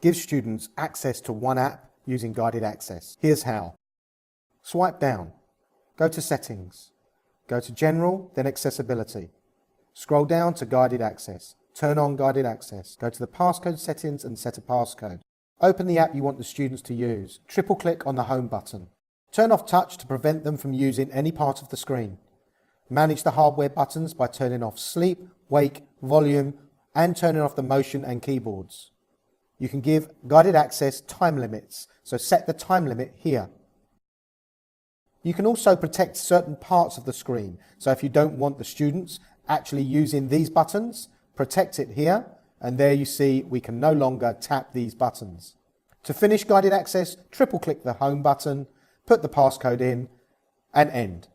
gives students access to one app using guided access. Here's how. Swipe down, go to Settings, go to General, then Accessibility. Scroll down to Guided Access. Turn on Guided Access. Go to the passcode settings and set a passcode. Open the app you want the students to use. Triple click on the Home button. Turn off touch to prevent them from using any part of the screen. Manage the hardware buttons by turning off sleep, wake, volume, and turning off the motion and keyboards. You can give guided access time limits, so set the time limit here. You can also protect certain parts of the screen, so if you don't want the students actually using these buttons, protect it here, and there you see we can no longer tap these buttons. To finish guided access, triple click the Home button, put the passcode in, and end.